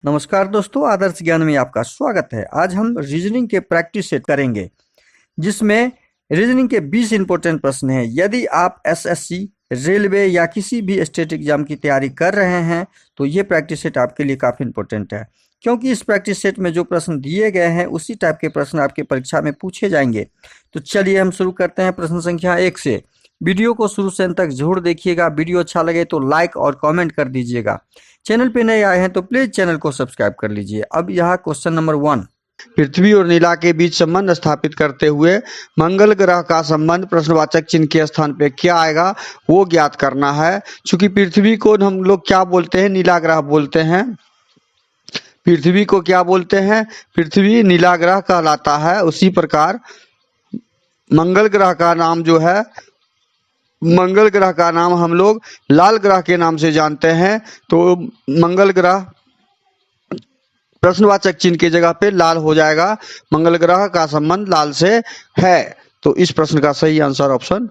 नमस्कार दोस्तों, आदर्श ज्ञान में आपका स्वागत है। आज हम रीजनिंग के प्रैक्टिस सेट करेंगे, जिसमें रीजनिंग के 20 इंपॉर्टेंट प्रश्न हैं। यदि आप एसएससी, रेलवे या किसी भी स्टेट एग्जाम की तैयारी कर रहे हैं तो ये प्रैक्टिस सेट आपके लिए काफ़ी इंपॉर्टेंट है, क्योंकि इस प्रैक्टिस सेट में जो प्रश्न दिए गए हैं उसी टाइप के प्रश्न आपके परीक्षा में पूछे जाएंगे। तो चलिए हम शुरू करते हैं प्रश्न संख्या 1 से। वीडियो को शुरू से अंत तक जरूर देखिएगा। वीडियो अच्छा लगे तो लाइक और कमेंट कर दीजिएगा। चैनल पे नए आए हैं तो प्लीज चैनल को सब्सक्राइब कर लीजिए। अब यहाँ क्वेश्चन नंबर 1। पृथ्वी और नीला के बीच संबंध स्थापित करते हुए मंगल ग्रह का संबंध प्रश्नवाचक चिन्ह के स्थान पे क्या आएगा वो ज्ञात करना है। चूंकि पृथ्वी को हम लोग क्या बोलते हैं, नीला ग्रह बोलते हैं। पृथ्वी को क्या बोलते हैं, पृथ्वी नीला ग्रह कहलाता है। उसी प्रकार मंगल ग्रह का नाम जो है, मंगल ग्रह का नाम हम लोग लाल ग्रह के नाम से जानते हैं। तो मंगल ग्रह प्रश्नवाचक चिन्ह की जगह पे लाल हो जाएगा। मंगल ग्रह का संबंध लाल से है। तो इस प्रश्न का सही आंसर ऑप्शन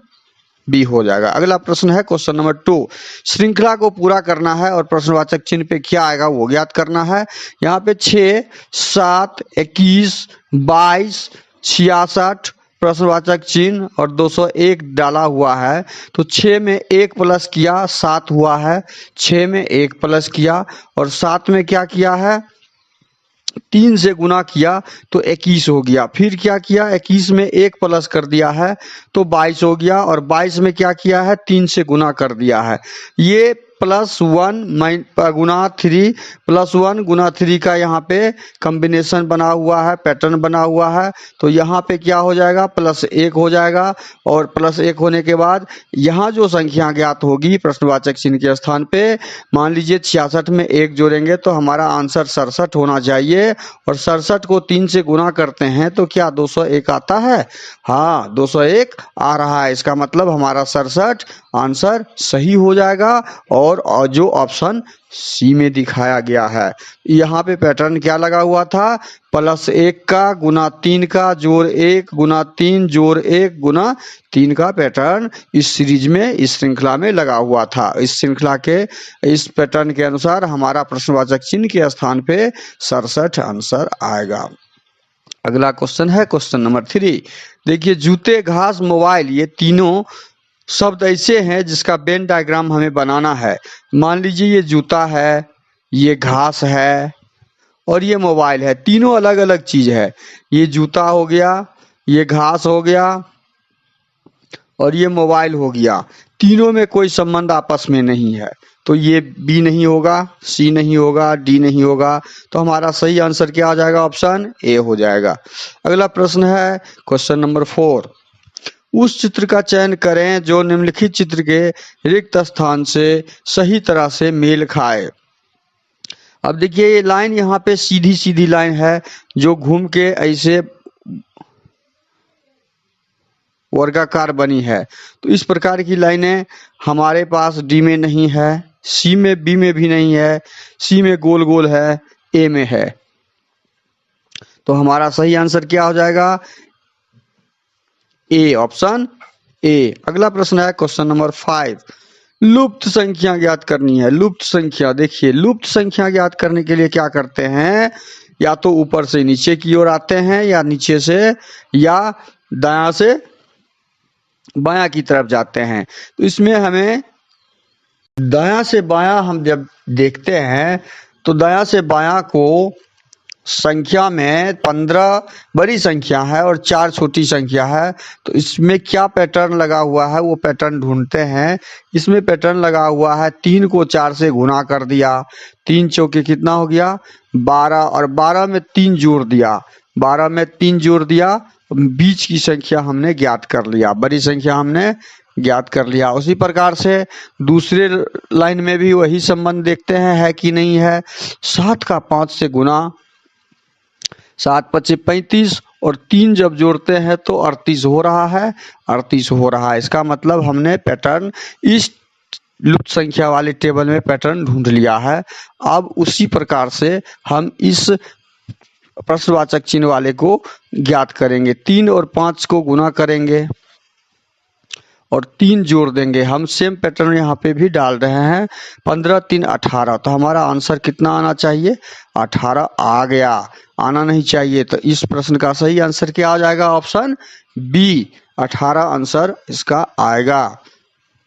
बी हो जाएगा। अगला प्रश्न है क्वेश्चन नंबर 2। श्रृंखला को पूरा करना है और प्रश्नवाचक चिन्ह पे क्या आएगा वो ज्ञात करना है। यहाँ पे 6, 7, 21, 22, 66 प्रश्नवाचक चिन्ह और 201 डाला हुआ है। तो 6 में 1 प्लस किया 7 हुआ है, 6 में 1 प्लस किया और 7 में क्या किया है, 3 से गुना किया तो 21 हो गया। फिर क्या किया, 21 में 1 प्लस कर दिया है तो 22 हो गया और 22 में क्या किया है, 3 से गुना कर दिया है। ये +1 गुना 3 +1 गुना 3 का यहाँ पे कॉम्बिनेशन बना हुआ है, पैटर्न बना हुआ है। तो यहाँ पे क्या हो जाएगा, +1 हो जाएगा और +1 होने के बाद यहाँ जो संख्या ज्ञात होगी प्रश्नवाचक चिन्ह के स्थान पे, मान लीजिए 66 में 1 जोड़ेंगे तो हमारा आंसर 67 होना चाहिए। और 67 को 3 से गुना करते हैं तो क्या 201 आता है? हाँ, 201 आ रहा है। इसका मतलब हमारा 67 आंसर सही हो जाएगा और जो ऑप्शन सी में दिखाया गया है। यहाँ पे पैटर्न क्या लगा हुआ था, +1 का गुना 3 का जोड़ 1 गुना 3 जोड़ 1 गुना 3 का पैटर्न इस सीरीज में, इस श्रृंखला में लगा हुआ था। इस श्रृंखला के इस पैटर्न के अनुसार हमारा प्रश्नवाचक चिन्ह के स्थान पे 67 आंसर आएगा। अगला क्वेश्चन है क्वेश्चन नंबर 3। देखिए, जूते, घास, मोबाइल, ये तीनों शब्द ऐसे हैं जिसका वेन डायग्राम हमें बनाना है। मान लीजिए ये जूता है, ये घास है और ये मोबाइल है। तीनों अलग अलग चीज है। ये जूता हो गया, ये घास हो गया और ये मोबाइल हो गया। तीनों में कोई संबंध आपस में नहीं है। तो ये बी नहीं होगा, सी नहीं होगा, डी नहीं होगा। तो हमारा सही आंसर क्या आ जाएगा, ऑप्शन ए हो जाएगा। अगला प्रश्न है क्वेश्चन नंबर 4। उस चित्र का चयन करें जो निम्नलिखित चित्र के रिक्त स्थान से सही तरह से मेल खाए। अब देखिए, ये लाइन यहाँ पे सीधी सीधी लाइन है जो घूम के ऐसे वर्गाकार बनी है। तो इस प्रकार की लाइनें हमारे पास डी में नहीं है, सी में, बी में भी नहीं है, सी में गोल गोल है, ए में है। तो हमारा सही आंसर क्या हो जाएगा, ए, ऑप्शन ए। अगला प्रश्न है क्वेश्चन नंबर 5। लुप्त संख्या ज्ञात करनी है। लुप्त संख्या, देखिए लुप्त संख्या ज्ञात करने के लिए क्या करते हैं, या तो ऊपर से नीचे की ओर आते हैं या नीचे से या दायां से बायां की तरफ जाते हैं। तो इसमें हमें दायां से बायां हम जब देखते हैं तो दायां से बायां को संख्या में 15 बड़ी संख्या है और 4 छोटी संख्या है। तो इसमें क्या पैटर्न लगा हुआ है वो पैटर्न ढूंढते हैं। इसमें पैटर्न लगा हुआ है 3 को 4 से गुना कर दिया, 3 चौके कितना हो गया 12 और 12 में 3 जोड़ दिया, 12 में 3 जोड़ दिया, बीच की संख्या हमने ज्ञात कर लिया, बड़ी संख्या हमने ज्ञात कर लिया। उसी प्रकार से दूसरे लाइन में भी वही संबंध देखते हैं है कि नहीं है। 7 का 5 से गुना, 7 × 5 = 35 और 3 जब जोड़ते हैं तो 38 हो रहा है, 38 हो रहा है। इसका मतलब हमने पैटर्न इस लुप्त संख्या वाले टेबल में पैटर्न ढूंढ लिया है। अब उसी प्रकार से हम इस प्रश्नवाचक चिन्ह वाले को ज्ञात करेंगे। 3 और 5 को गुना करेंगे और 3 जोड़ देंगे। हम सेम पैटर्न यहाँ पे भी डाल रहे हैं। 15 3 18, तो हमारा आंसर कितना आना चाहिए? 18 आ गया, आना नहीं चाहिए। तो इस प्रश्न का सही आंसर क्या आ जाएगा? ऑप्शन बी, 18 आंसर इसका आएगा।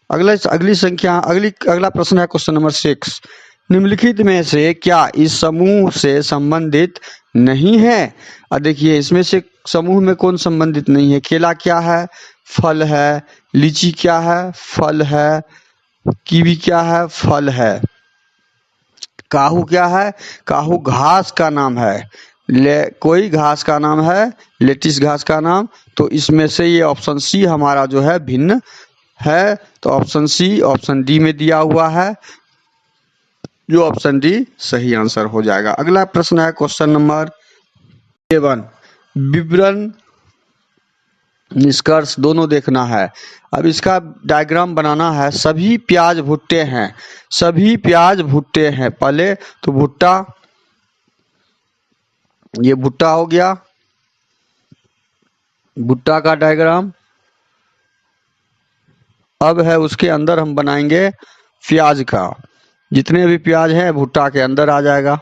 अगला प्रश्न है क्वेश्चन नंबर 6। निम्नलिखित में से क्या इस समूह से संबंधित नहीं है? और देखिए इसमें से समूह में कौन संबंधित नहीं है? केला क्या है? फल है। लीची क्या है? फल है। कीवी क्या है? फल है। काहू क्या है? काहू घास का नाम है। कोई घास का नाम है, लेटिस घास का नाम। तो इसमें से ये ऑप्शन सी हमारा जो है भिन्न है। तो ऑप्शन सी ऑप्शन डी में दिया हुआ है, जो ऑप्शन डी सही आंसर हो जाएगा। अगला प्रश्न है क्वेश्चन नंबर 7। विवरण निष्कर्ष दोनों देखना है। अब इसका डायग्राम बनाना है। सभी प्याज भुट्टे हैं, सभी प्याज भुट्टे हैं। पहले तो भुट्टा, ये भुट्टा हो गया, भुट्टा का डायग्राम। अब है उसके अंदर हम बनाएंगे प्याज का। जितने भी प्याज हैं भुट्टा के अंदर आ जाएगा।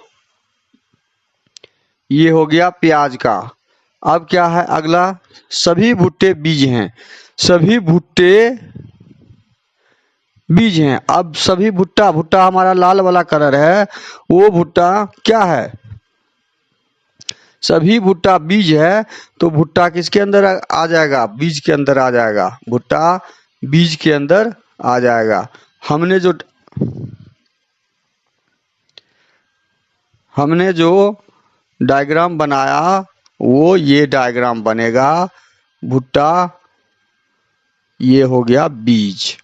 ये हो गया प्याज का। अब क्या है अगला? सभी भुट्टे बीज हैं, सभी भुट्टे बीज हैं। अब सभी भुट्टा, भुट्टा हमारा लाल वाला कलर है, वो भुट्टा क्या है? सभी भुट्टा बीज है, तो भुट्टा किसके अंदर आ जाएगा? बीज के अंदर आ जाएगा। भुट्टा बीज के अंदर आ जाएगा। हमने जो डायग्राम बनाया वो ये डायग्राम बनेगा। भुट्टा ये हो गया बीज,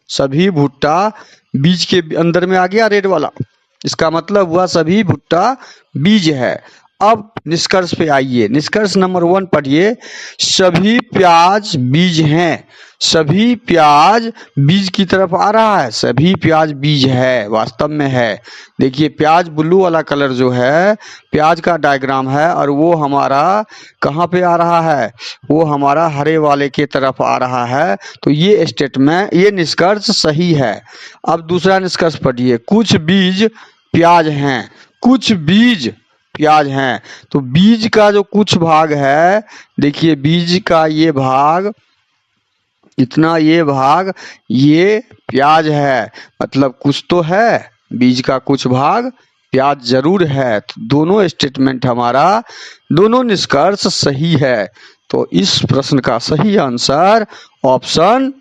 सभी भुट्टा बीज के अंदर में आ गया रेड वाला। इसका मतलब हुआ सभी भुट्टा बीज है। अब निष्कर्ष पे आइए। निष्कर्ष नंबर 1 पढ़िए। सभी प्याज बीज हैं, सभी प्याज बीज की तरफ आ रहा है। सभी प्याज बीज है, वास्तव में है। देखिए प्याज ब्लू वाला कलर जो है प्याज का डायग्राम है, और वो हमारा कहाँ पे आ रहा है? वो हमारा हरे वाले के तरफ आ रहा है। तो ये स्टेटमेंट, ये निष्कर्ष सही है। अब दूसरा निष्कर्ष पढ़िए। कुछ बीज प्याज हैं, कुछ बीज प्याज हैं। तो बीज का जो कुछ भाग है, देखिए बीज का ये भाग, इतना ये भाग, ये प्याज है। मतलब कुछ तो है, बीज का कुछ भाग प्याज जरूर है। तो दोनों स्टेटमेंट हमारा, दोनों निष्कर्ष सही है। तो इस प्रश्न का सही आंसर ऑप्शन,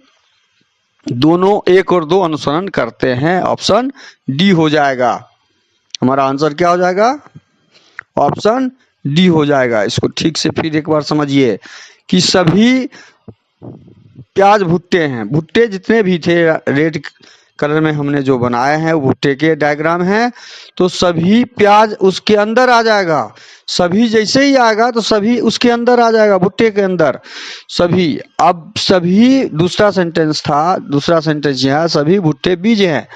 दोनों 1 और 2 अनुसरण करते हैं, ऑप्शन डी हो जाएगा। हमारा आंसर क्या हो जाएगा? ऑप्शन डी हो जाएगा। इसको ठीक से फिर एक बार समझिए कि सभी प्याज भुट्टे हैं। भुट्टे जितने भी थे रेड कलर में हमने जो बनाए हैं वो भुट्टे के डायग्राम हैं। तो सभी प्याज उसके अंदर आ जाएगा। सभी जैसे ही आएगा तो सभी उसके अंदर आ जाएगा, भुट्टे के अंदर सभी। अब सभी दूसरा सेंटेंस था, दूसरा सेंटेंस यह है, सभी भुट्टे बीज हैं।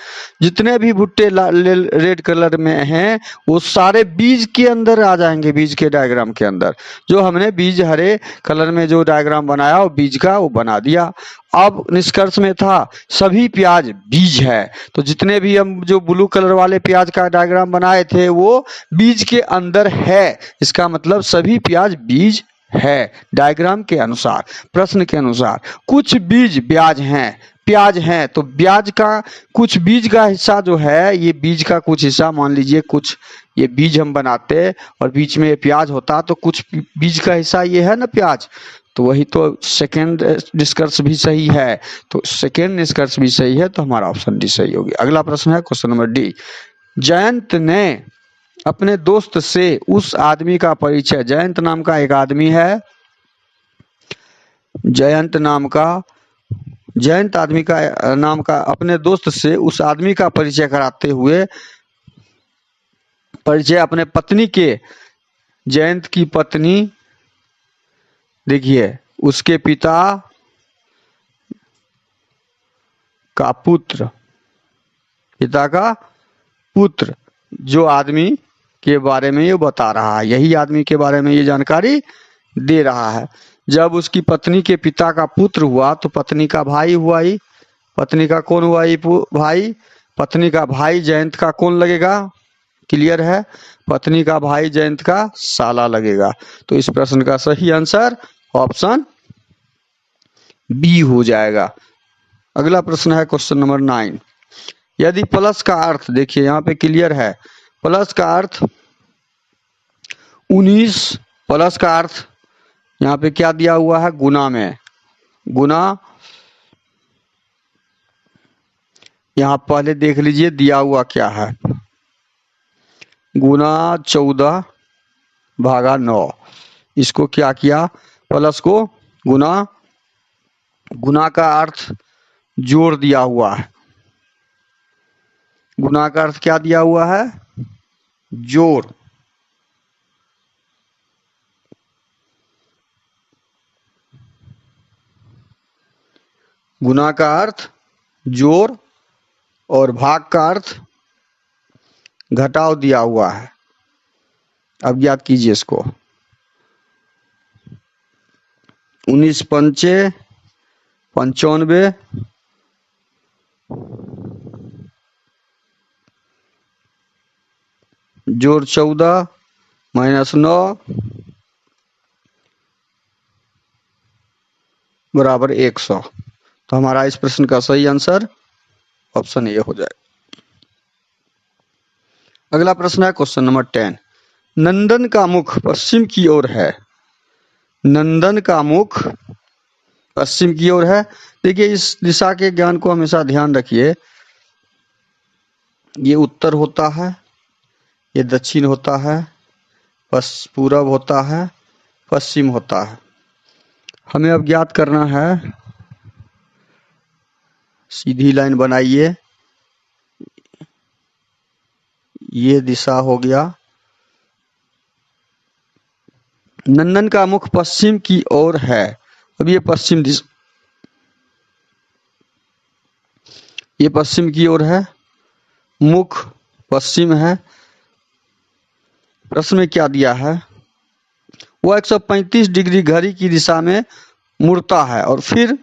जितने भी भुट्टे रेड कलर में हैं वो सारे बीज के अंदर आ जाएंगे, बीज के डायग्राम के अंदर। जो हमने बीज हरे कलर में जो डायग्राम बनाया वो बीज का वो बना दिया। अब निष्कर्ष में था सभी प्याज बीज है, तो जितने भी हम जो ब्लू कलर वाले प्याज का डायग्राम बनाए थे वो बीज के अंदर है। इसका मतलब सभी प्याज बीज है डायग्राम के अनुसार, प्रश्न के अनुसार। कुछ बीज प्याज हैं, तो ब्याज का कुछ बीज का हिस्सा जो है, ये बीज का कुछ हिस्सा, मान लीजिए कुछ ये बीज हम बनाते और बीच में ये प्याज होता, तो कुछ बीज का हिस्सा ये है ना प्याज। तो वही तो सेकेंड निष्कर्ष भी सही है। तो सेकेंड निष्कर्ष भी सही है, तो हमारा ऑप्शन डी सही होगी। अगला प्रश्न है क्वेश्चन नंबर डी। जयंत ने अपने दोस्त से उस आदमी का परिचय, जयंत नाम का एक आदमी है, जयंत आदमी का नाम का अपने दोस्त से उस आदमी का परिचय कराते हुए, परिचय अपने पत्नी के, जयंत की पत्नी, देखिए उसके पिता का पुत्र, पिता का पुत्र, जो आदमी के बारे में ये बता रहा है, यही आदमी के बारे में ये जानकारी दे रहा है। जब उसकी पत्नी के पिता का पुत्र हुआ तो पत्नी का भाई हुआ ही, पत्नी का कौन हुआ ही भाई, पत्नी का भाई जयंत का कौन लगेगा, क्लियर है, पत्नी का भाई जयंत का साला लगेगा। तो इस प्रश्न का सही आंसर ऑप्शन बी हो जाएगा। अगला प्रश्न है क्वेश्चन नंबर 9। यदि प्लस का अर्थ, देखिए यहाँ पे क्लियर है, प्लस का अर्थ 19, प्लस का अर्थ यहाँ पे क्या दिया हुआ है, गुना में, गुना, यहाँ पहले देख लीजिए दिया हुआ क्या है, गुना 14 भागा 9। इसको क्या किया, प्लस को गुना, गुना का अर्थ जोड़ दिया हुआ है, गुना का अर्थ क्या दिया हुआ है, जोड़, गुना का अर्थ जोड़ और भाग का अर्थ घटाव दिया हुआ है। अब याद कीजिए इसको, 19 पंचे 95, जोड़ 14 माइनस 9 बराबर 100। तो हमारा इस प्रश्न का सही आंसर ऑप्शन ए हो जाए। अगला प्रश्न है क्वेश्चन नंबर 10। नंदन का मुख पश्चिम की ओर है, नंदन का मुख पश्चिम की ओर है। देखिए इस दिशा के ज्ञान को हमेशा ध्यान रखिए, ये उत्तर होता है, ये दक्षिण होता है, पूरब होता है, पश्चिम होता है। हमें अब ज्ञात करना है, सीधी लाइन बनाइए, ये दिशा हो गया, नंदन का मुख पश्चिम की ओर है। अब ये पश्चिम दिशा, ये पश्चिम की ओर है, मुख पश्चिम है। प्रश्न में क्या दिया है, वो 135 डिग्री घड़ी की दिशा में मुड़ता है और फिर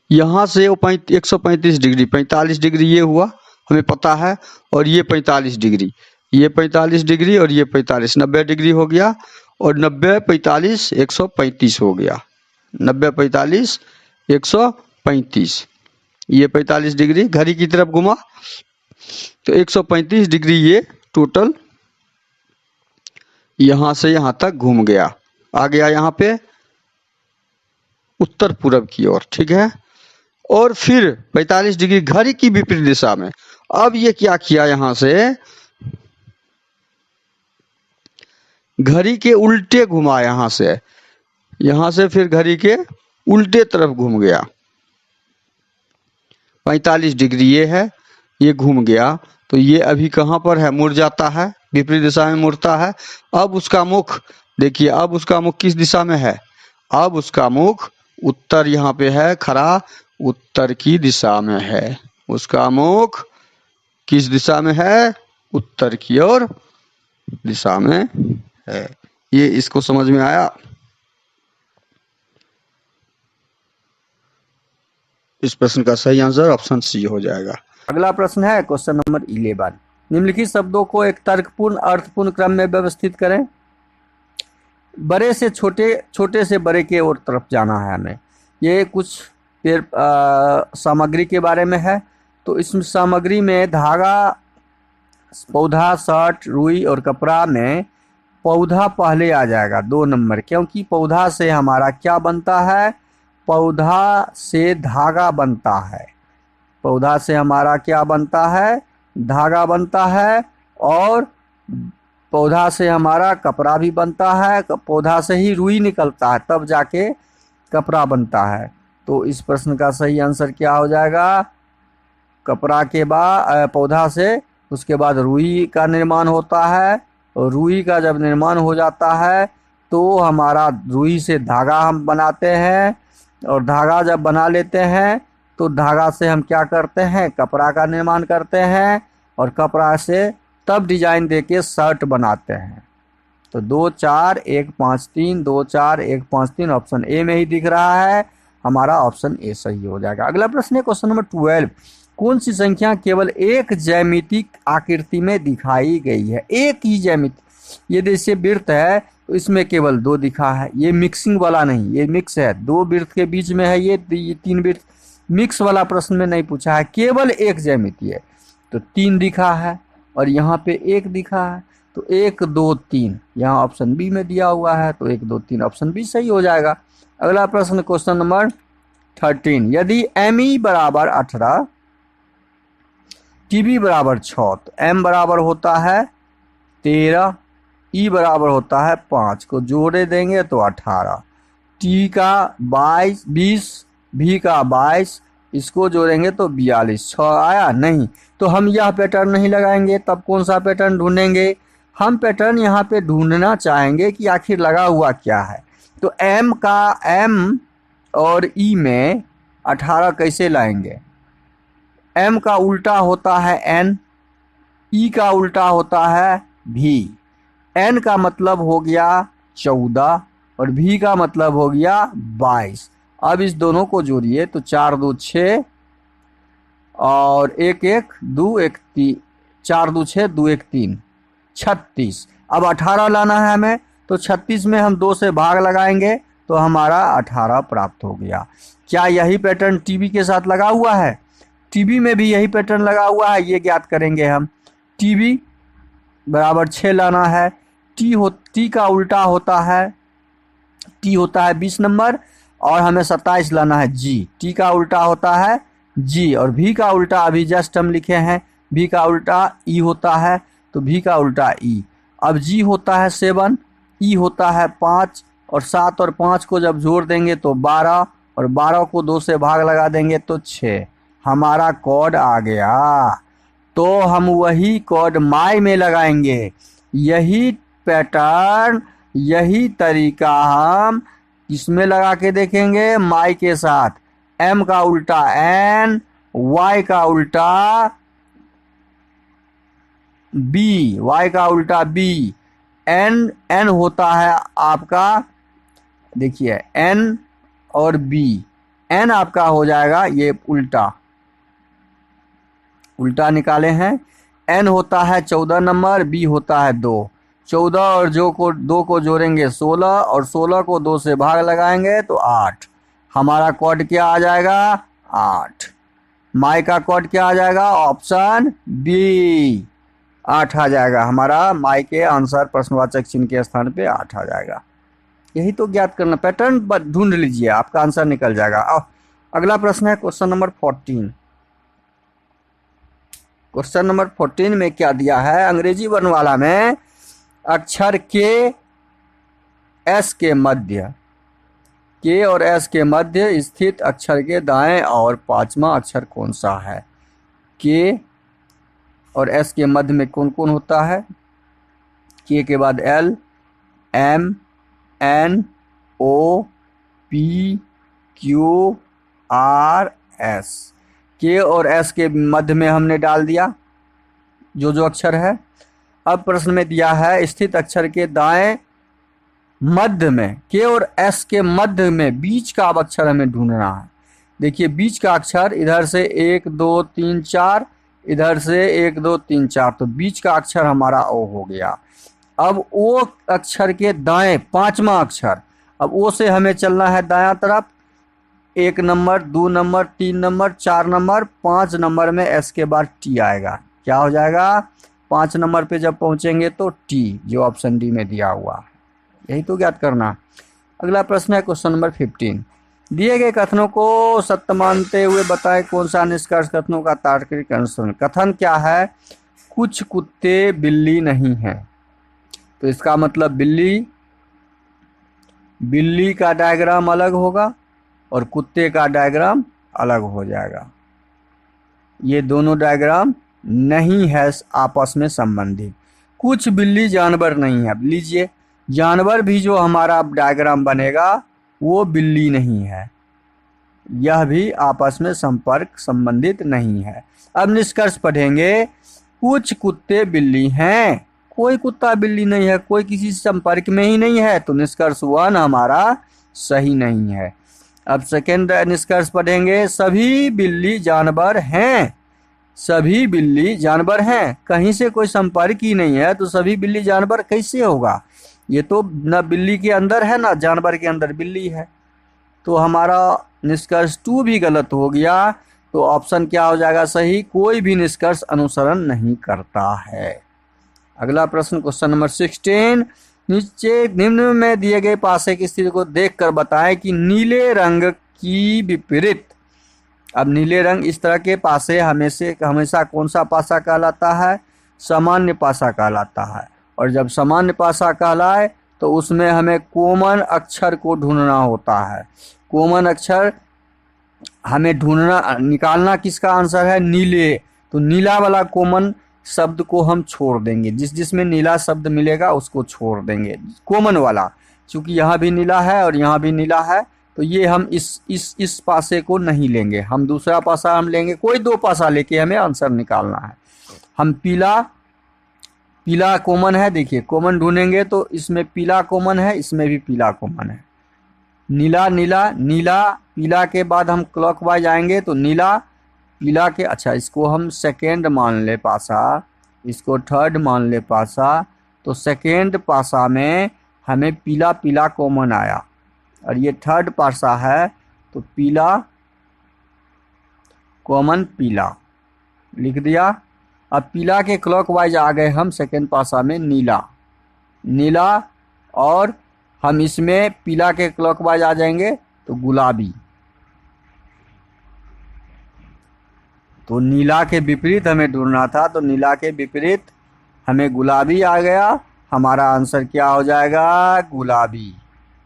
यहां से वो 135 डिग्री, 45 डिग्री ये हुआ हमें पता है, और ये 45 डिग्री, ये 45 डिग्री और ये 45, 90 डिग्री हो गया, और 90 45 135 हो गया, 90 45 135, ये 45 डिग्री घड़ी की तरफ घुमा तो 135 डिग्री ये टोटल यहां से यहां तक घूम गया, आ गया यहाँ पे उत्तर पूरब की ओर, ठीक है। और फिर 45 डिग्री घड़ी की विपरीत दिशा में, अब ये क्या किया, यहां से घड़ी के उल्टे घुमा, यहां से फिर घड़ी के उल्टे तरफ घूम गया, 45 डिग्री ये है, ये घूम गया, तो ये अभी कहां पर है, मुड़ जाता है, विपरीत दिशा में मुड़ता है। अब उसका मुख देखिए, अब उसका मुख किस दिशा में है, अब उसका मुख उत्तर यहाँ पे है खड़ा, उत्तर की दिशा में है, उसका मुख किस दिशा में है, उत्तर की ओर दिशा में है। ये इसको समझ में आया। इस प्रश्न का सही आंसर ऑप्शन सी हो जाएगा। अगला प्रश्न है क्वेश्चन नंबर 11। निम्नलिखित शब्दों को एक तर्कपूर्ण अर्थपूर्ण क्रम में व्यवस्थित करें। बड़े से छोटे, छोटे से बड़े के ओर तरफ जाना है हमें। ये कुछ पेड़ सामग्री के बारे में है। तो इस सामग्री में धागा, पौधा, शर्ट, रुई और कपड़ा में पौधा पहले आ जाएगा 2 नंबर, क्योंकि पौधा से हमारा क्या बनता है, पौधा से धागा बनता है, पौधा से हमारा क्या बनता है, धागा बनता है, और पौधा से हमारा कपड़ा भी बनता है, पौधा से ही रुई निकलता है, तब जाके कपड़ा बनता है। तो इस प्रश्न का सही आंसर क्या हो जाएगा, कपड़ा के बाद पौधा से उसके बाद रुई का निर्माण होता है, और रुई का जब निर्माण हो जाता है तो हमारा रुई से धागा हम बनाते हैं, और धागा जब बना लेते हैं तो धागा से हम क्या करते हैं, कपड़ा का निर्माण करते हैं, और कपड़ा से तब डिजाइन देके शर्ट बनाते हैं। तो 2 4 1 5 3, 2 4 1 5 3 ऑप्शन ए में ही दिख रहा है, हमारा ऑप्शन ए सही हो जाएगा। अगला प्रश्न है क्वेश्चन नंबर 12, कौन सी संख्या केवल एक ज्यामितीय आकृति में दिखाई गई है? एक ही ज्यामिति, ये जैसे वृत्त है तो इसमें केवल 2 दिखा है, ये मिक्सिंग वाला नहीं, ये मिक्स है, 2 वृत्त के बीच में है, ये 3 वृत्त, मिक्स वाला प्रश्न में नहीं पूछा है, केवल एक ज्यामिति है तो 3 दिखा है और यहाँ पे 1 दिखा है, तो 1 2 3 यहाँ ऑप्शन बी में दिया हुआ है, तो 1 2 3 ऑप्शन बी सही हो जाएगा। अगला प्रश्न क्वेश्चन नंबर 13, यदि ME बराबर 18 TB बराबर 6 तो M बराबर होता है 13, E बराबर होता है 5 को जोड़े देंगे तो 18, T का 20, V का 22, इसको जोड़ेंगे तो 42, 6 आया नहीं, तो हम यह पैटर्न नहीं लगाएंगे, तब कौन सा पैटर्न ढूंढेंगे? हम पैटर्न यहाँ पे ढूंढना चाहेंगे कि आखिर लगा हुआ क्या है। तो M और E में 18 कैसे लाएंगे? M का उल्टा होता है N, E का उल्टा होता है V, N का मतलब हो गया 14 और V का मतलब हो गया 22। अब इस दोनों को जोड़िए तो 4 2 6 और 1 1 2 1 3, 4 2 6 2 1 3, 36। अब 18 लाना है हमें, तो 36 में हम 2 से भाग लगाएंगे तो हमारा 18 प्राप्त हो गया। क्या यही पैटर्न टीबी के साथ लगा हुआ है? टीबी में भी यही पैटर्न लगा हुआ है, ये ज्ञात करेंगे हम। टीबी बराबर 6 लाना है, टी का उल्टा होता है, टी होता है 20 नंबर और हमें 27 लाना है जी, टी का उल्टा होता है जी, और भी का उल्टा अभी जस्ट हम लिखे हैं, भी का उल्टा ई होता है तो भी का उल्टा ई। अब जी होता है 7, ई होता है 5 और 7 और 5 को जब जोड़ देंगे तो 12 और 12 को 2 से भाग लगा देंगे तो 6, हमारा कोड आ गया। तो हम वही कोड माई में लगाएंगे, यही पैटर्न, यही तरीका हम इसमें लगा के देखेंगे माई के साथ। M का उल्टा N, Y का उल्टा B, Y का उल्टा B, N होता है आपका, देखिए N और B, N आपका हो जाएगा ये उल्टा निकाले हैं, N होता है 14 नंबर, B होता है 2, 14 और 2 को जोड़ेंगे 16 और 16 को 2 से भाग लगाएंगे तो 8, हमारा कोड क्या आ जाएगा? 8। माई का कोड क्या आ जाएगा? ऑप्शन बी, 8 आ जाएगा हमारा। माई के आंसर प्रश्नवाचक चिन्ह के स्थान पे 8 आ जाएगा। यही तो ज्ञात करना, पैटर्न ढूंढ लीजिए, आपका आंसर निकल जाएगा। अगला प्रश्न है क्वेश्चन नंबर 14। क्वेश्चन नंबर 14 में क्या दिया है? अंग्रेजी वर्णमाला में अक्षर के एस के मध्य, के और एस के मध्य स्थित अक्षर के दाएं और 5वां अक्षर कौन सा है? के और एस के मध्य में कौन कौन होता है? के बाद L, M, N, O, P, Q, R, S. K और एस के मध्य में हमने डाल दिया जो अक्षर है। अब प्रश्न में दिया है स्थित अक्षर के दाएं मध्य में, के और एस के मध्य में बीच का अक्षर हमें ढूंढना है। देखिए बीच का अक्षर इधर से 1 2 3 4, इधर से 1 2 3 4, तो बीच का अक्षर हमारा ओ हो गया। अब ओ अक्षर के दाएं 5वां अक्षर, अब ओ से हमें चलना है दायां तरफ, 1 number 2 number 3 number 4 number 5 number में एस के बाद टी आएगा। क्या हो जाएगा? 5 नंबर पे जब पहुंचेंगे तो टी, जो ऑप्शन डी में दिया हुआ है। यही तो ज्ञात करना। अगला प्रश्न है क्वेश्चन नंबर 15। दिए गए कथनों को सत्य मानते हुए बताएं कौन सा निष्कर्ष कथनों का तार्किक अनुसरण। कथन क्या है? कुछ कुत्ते बिल्ली नहीं हैं, तो इसका मतलब बिल्ली का डायग्राम अलग होगा और कुत्ते का डायग्राम अलग हो जाएगा। ये दोनों डायग्राम नहीं है आपस में संबंधित। कुछ बिल्ली जानवर नहीं है, अब लीजिए जानवर भी जो हमारा डायग्राम बनेगा वो बिल्ली नहीं है, यह भी आपस में संबंधित नहीं है। अब निष्कर्ष पढ़ेंगे। कुछ कुत्ते बिल्ली हैं, कोई कुत्ता बिल्ली नहीं है, कोई किसी संपर्क में ही नहीं है, तो निष्कर्ष 1 हमारा सही नहीं है। अब सेकेंड निष्कर्ष पढ़ेंगे, सभी बिल्ली जानवर हैं। सभी बिल्ली जानवर हैं, कहीं से कोई संपर्क ही नहीं है तो सभी बिल्ली जानवर कैसे होगा? ये तो न बिल्ली के अंदर है ना जानवर के अंदर बिल्ली है, तो हमारा निष्कर्ष 2 भी गलत हो गया। तो ऑप्शन क्या हो जाएगा सही? कोई भी निष्कर्ष अनुसरण नहीं करता है। अगला प्रश्न क्वेश्चन नंबर 16, नीचे निम्न में दिए गए पासे की स्थिति को देखकर बताएं कि नीले रंग की विपरीत। अब नीले रंग इस तरह के पासे हमेशा कौन सा पासा कहलाता है? सामान्य पासा कहलाता है। और जब सामान्य पासा कहलाए तो उसमें हमें कॉमन अक्षर को ढूंढना होता है। कॉमन अक्षर हमें ढूंढना, निकालना किसका आंसर है? नीले। तो नीला वाला कॉमन शब्द को हम छोड़ देंगे, जिसमें नीला शब्द मिलेगा उसको छोड़ देंगे, कॉमन वाला। क्योंकि यहाँ भी नीला है और यहाँ भी नीला है, तो ये हम इस पासे को नहीं लेंगे, हम दूसरा पासा हम लेंगे। कोई 2 पासा लेके हमें आंसर निकालना है। हम पीला कॉमन है, देखिए कॉमन ढूंढेंगे तो इसमें पीला कॉमन है, इसमें भी पीला कॉमन है। नीला नीला नीला, पीला के बाद हम क्लॉकवाइज आएंगे तो नीला पीला के, अच्छा इसको हम सेकेंड मान ले पासा, इसको थर्ड मान ले पासा, तो सेकेंड पासा में हमें पीला पीला कॉमन आया और ये थर्ड पासा है तो पीला कॉमन पीला लिख दिया। अब पीला के क्लॉकवाइज आ गए हम सेकेंड पासा में नीला और हम इसमें पीला के क्लॉकवाइज आ जाएंगे तो गुलाबी। तो नीला के विपरीत हमें ढूंढना था, तो नीला के विपरीत हमें गुलाबी आ गया। हमारा आंसर क्या हो जाएगा? गुलाबी।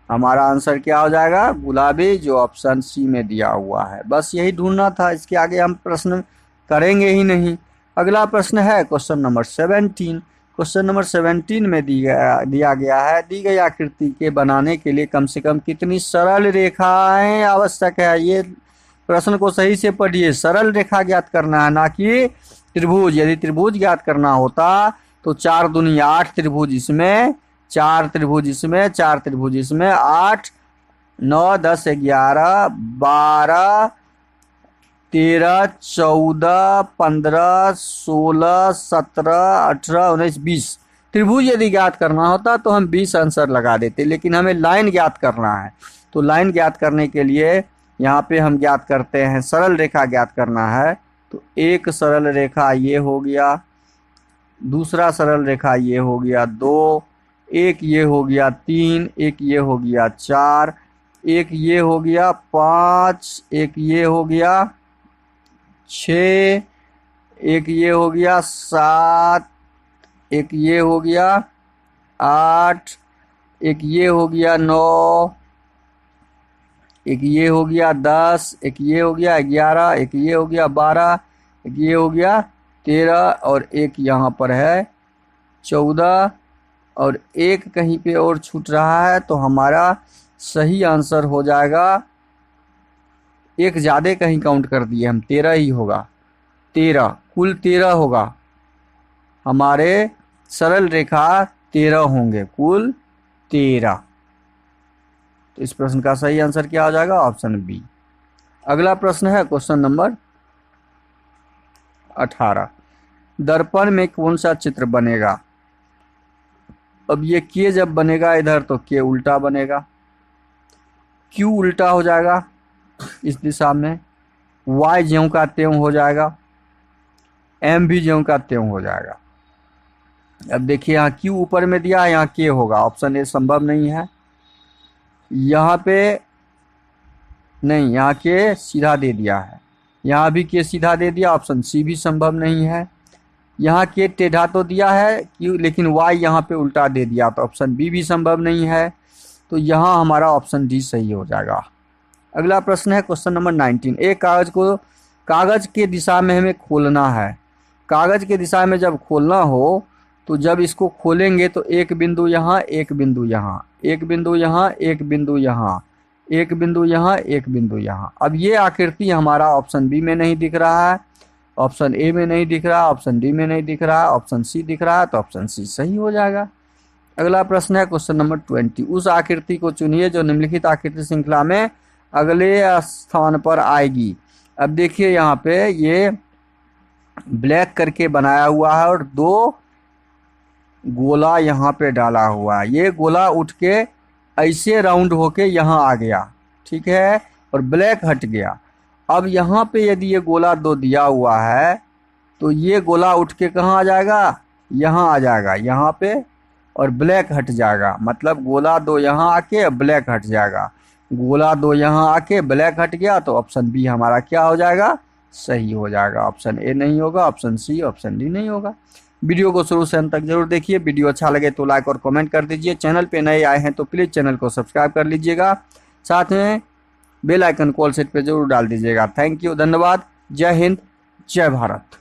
हमारा आंसर क्या हो जाएगा? गुलाबी, जो ऑप्शन सी में दिया हुआ है। बस यही ढूंढना था, इसके आगे हम प्रश्न करेंगे ही नहीं। अगला प्रश्न है क्वेश्चन नंबर 17। क्वेश्चन नंबर 17 में दिया गया है, दी गई आकृति के बनाने के लिए कम से कम कितनी सरल रेखाएं आवश्यक है? ये प्रश्न को सही से पढ़िए, सरल रेखा ज्ञात करना है, ना कि त्रिभुज। यदि त्रिभुज ज्ञात करना होता तो 4 दूनी 8 त्रिभुज इसमें, 4 त्रिभुज इसमें, 4 त्रिभुज इसमें, 8 9 10 11 12 13 14 15 16 17 18 19 20 त्रिभुज यदि ज्ञात करना होता तो हम 20 आंसर लगा देते, लेकिन हमें लाइन ज्ञात करना है। तो लाइन ज्ञात करने के लिए यहाँ पे हम ज्ञात करते हैं, सरल रेखा ज्ञात करना है तो एक सरल रेखा ये हो गया, दूसरा सरल रेखा ये हो गया 2, एक ये हो गया 3, एक ये हो गया 4, एक ये हो गया 5, एक ये हो गया 6, एक ये हो गया 7, एक ये हो गया 8, एक ये हो गया 9, एक ये हो गया 10, एक ये हो गया 11, एक ये हो गया 12, एक ये हो गया 13 और एक यहाँ पर है 14 और एक कहीं पे और छूट रहा है। तो हमारा सही आंसर हो जाएगा, एक ज़्यादा कहीं काउंट कर दिए हम, 13 ही होगा, 13, कुल 13 होगा। हमारे सरल रेखा 13 होंगे, कुल 13। तो इस प्रश्न का सही आंसर क्या हो जाएगा? Option B. अगला प्रश्न है क्वेश्चन नंबर 18, दर्पण में कौन सा चित्र बनेगा? अब ये के जब बनेगा इधर तो के उल्टा बनेगा, क्यू उल्टा हो जाएगा इस दिशा में, वाई ज्यों का त्यों हो जाएगा, एम भी ज्यों का त्यों हो जाएगा। अब देखिए यहाँ क्यू ऊपर में दिया है, यहाँ के होगा, ऑप्शन ए संभव नहीं है। यहाँ पे नहीं, यहाँ के सीधा दे दिया है, यहाँ भी के सीधा दे दिया, ऑप्शन सी भी संभव नहीं है। यहाँ के टेढ़ा तो दिया है क्यों, लेकिन वाई यहाँ पे उल्टा दे दिया, तो ऑप्शन बी भी संभव नहीं है। तो यहाँ हमारा ऑप्शन डी सही हो जाएगा। अगला प्रश्न है क्वेश्चन नंबर 19, एक कागज के दिशा में हमें खोलना है। कागज के दिशा में जब खोलना हो तो जब इसको खोलेंगे तो एक बिंदु यहाँ, एक बिंदु यहाँ, एक बिंदु यहाँ, एक बिंदु यहाँ, एक बिंदु यहाँ, एक बिंदु यहाँ। अब ये आकृति हमारा ऑप्शन बी में नहीं दिख रहा है, ऑप्शन ए में नहीं दिख रहा, ऑप्शन डी में नहीं दिख रहा, ऑप्शन सी दिख रहा है, तो ऑप्शन सी सही हो जाएगा। अगला प्रश्न है क्वेश्चन नंबर 20। उस आकृति को चुनिए जो निम्नलिखित आकृति श्रृंखला में अगले स्थान पर आएगी। अब देखिए यहाँ पे ये ब्लैक करके बनाया हुआ है और 2 गोला यहाँ पे डाला हुआ है। ये गोला उठ के ऐसे राउंड होके यहाँ आ गया, ठीक है, और ब्लैक हट गया। अब यहाँ पे यदि ये गोला 2 दिया हुआ है तो ये गोला उठ के कहाँ आ जाएगा, यहाँ आ जाएगा यहाँ पे, और ब्लैक हट जाएगा। मतलब गोला 2 यहाँ आके ब्लैक हट जाएगा, गोला 2 यहाँ आके ब्लैक हट गया, तो ऑप्शन बी हमारा क्या हो जाएगा, सही हो जाएगा। ऑप्शन ए नहीं होगा, ऑप्शन सी, ऑप्शन डी नहीं होगा। वीडियो को शुरू से अंत तक जरूर देखिए। वीडियो अच्छा लगे तो लाइक और कमेंट कर दीजिए। चैनल पे नए आए हैं तो प्लीज़ चैनल को सब्सक्राइब कर लीजिएगा। साथ में बेल आइकन कॉल सेट पे जरूर डाल दीजिएगा। थैंक यू, धन्यवाद। जय हिंद, जय भारत।